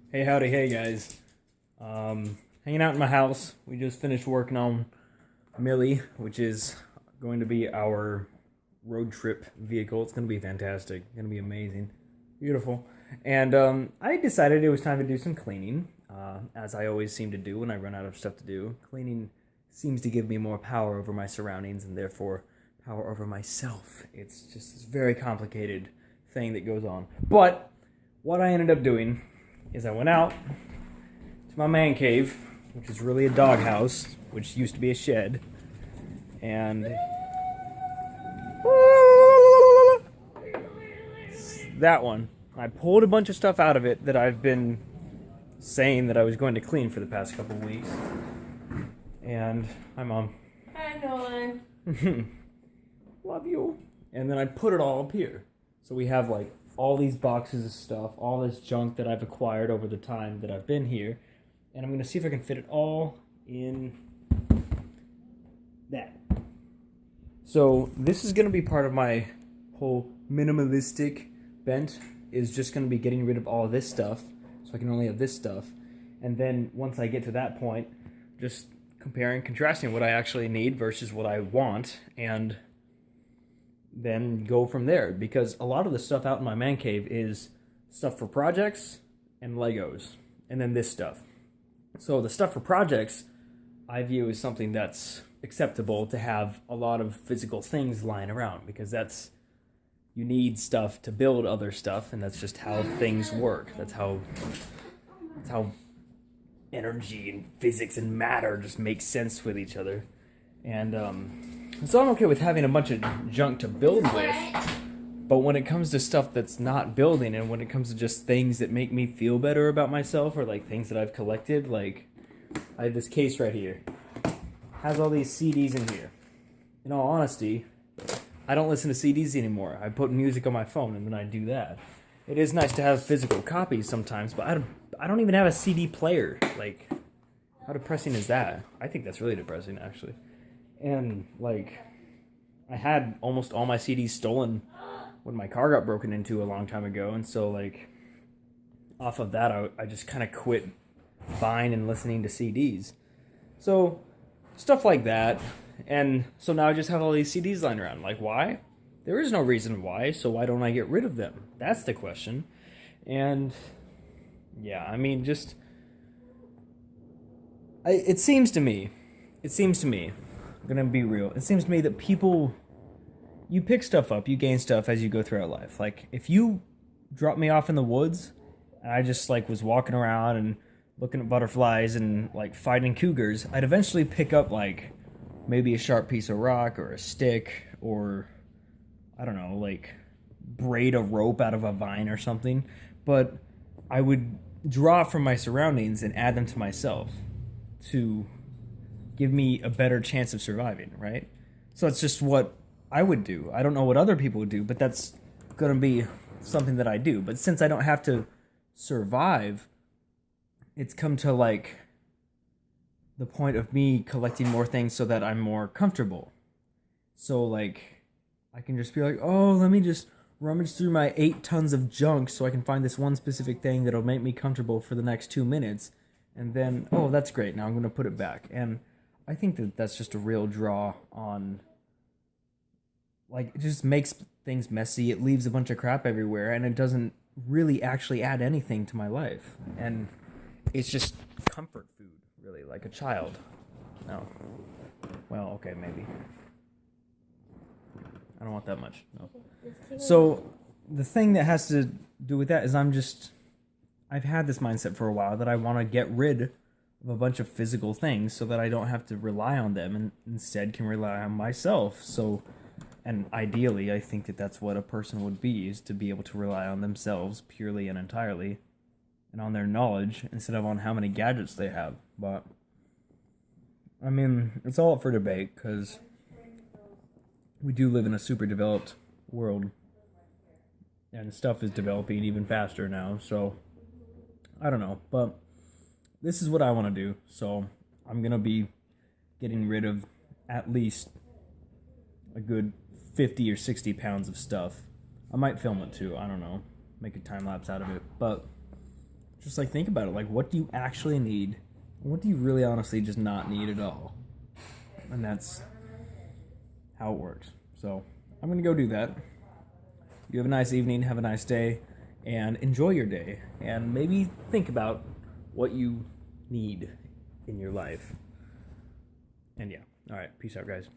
Hey, howdy, hey guys. Hanging out in my house. We just finished working on Millie, which is going to be our road trip vehicle. It's going to be fantastic. It's going to be amazing. Beautiful. And I decided it was time to do some cleaning, as I always seem to do when I run out of stuff to do. Cleaning seems to give me more power over my surroundings and therefore power over myself. It's just this very complicated thing that goes on. But what I ended up doing is I went out to my man cave, which is really a doghouse, which used to be a shed, and that one. I pulled a bunch of stuff out of it that I've been saying that I was going to clean for the past couple of weeks. And hi, Mom. Hi, Nolan. Love you. And then I put it all up here. So we have like all these boxes of stuff, all this junk that I've acquired over the time that I've been here. And I'm going to see if I can fit it all in that. So this is going to be part of my whole minimalistic bent, is just going to be getting rid of all of this stuff so I can only have this stuff. And then once I get to that point, just comparing, contrasting what I actually need versus what I want, and then go from there. Because a lot of the stuff out in my man cave is stuff for projects and Legos, and then this stuff. So the stuff for projects I view as something that's acceptable to have a lot of physical things lying around, because you need stuff to build other stuff, and that's just how things work. That's how energy and physics and matter just make sense with each other. And so I'm okay with having a bunch of junk to build with, but when it comes to stuff that's not building, and when it comes to just things that make me feel better about myself, or like things that I've collected, like I have this case right here, has all these CDs in here. In all honesty, I don't listen to CDs anymore. I put music on my phone and then I do that. It is nice to have physical copies sometimes, but I don't even have a CD player. Like, how depressing is that? I think that's really depressing, actually. And, like, I had almost all my CDs stolen when my car got broken into a long time ago, and so, like, off of that, I just kind of quit buying and listening to CDs. So, stuff like that. And so now I just have all these CDs lying around. Like, why? There is no reason why, so why don't I get rid of them? That's the question. And, yeah, I mean, just... it seems to me, I'm gonna be real, it seems to me that people, you pick stuff up, you gain stuff as you go throughout life. Like, if you drop me off in the woods, and I just, like, was walking around and looking at butterflies and, like, fighting cougars, I'd eventually pick up, like, maybe a sharp piece of rock or a stick, or, I don't know, like, braid a rope out of a vine or something. But I would draw from my surroundings and add them to myself to give me a better chance of surviving, right? So it's just what I would do. I don't know what other people would do, but that's going to be something that I do. But since I don't have to survive, it's come to, like, the point of me collecting more things so that I'm more comfortable. So, like, I can just be like, oh, let me just rummage through my 8 tons of junk so I can find this one specific thing that'll make me comfortable for the next 2 minutes. And then, oh, that's great. Now I'm going to put it back. And I think that that's just a real draw on, like, it just makes things messy. It leaves a bunch of crap everywhere, and it doesn't really actually add anything to my life. And it's just comfort food, really, like a child. No. Well, okay, maybe. I don't want that much. No. So the thing that has to do with that is I've had this mindset for a while that I want to get rid of a bunch of physical things so that I don't have to rely on them and instead can rely on myself. So, and ideally, I think that that's what a person would be, is to be able to rely on themselves purely and entirely and on their knowledge instead of on how many gadgets they have. But, I mean, it's all up for debate, because we do live in a super developed world, and stuff is developing even faster now, so I don't know, but this is what I want to do. So I'm gonna be getting rid of at least a good 50 or 60 pounds of stuff. I might film it too, I don't know, make a time lapse out of it, but just like think about it. Like, what do you actually need? What do you really honestly just not need at all? And that's how it works. So I'm going to go do that. You have a nice evening, have a nice day, and enjoy your day. And maybe think about what you need in your life. And yeah, all right, peace out, guys.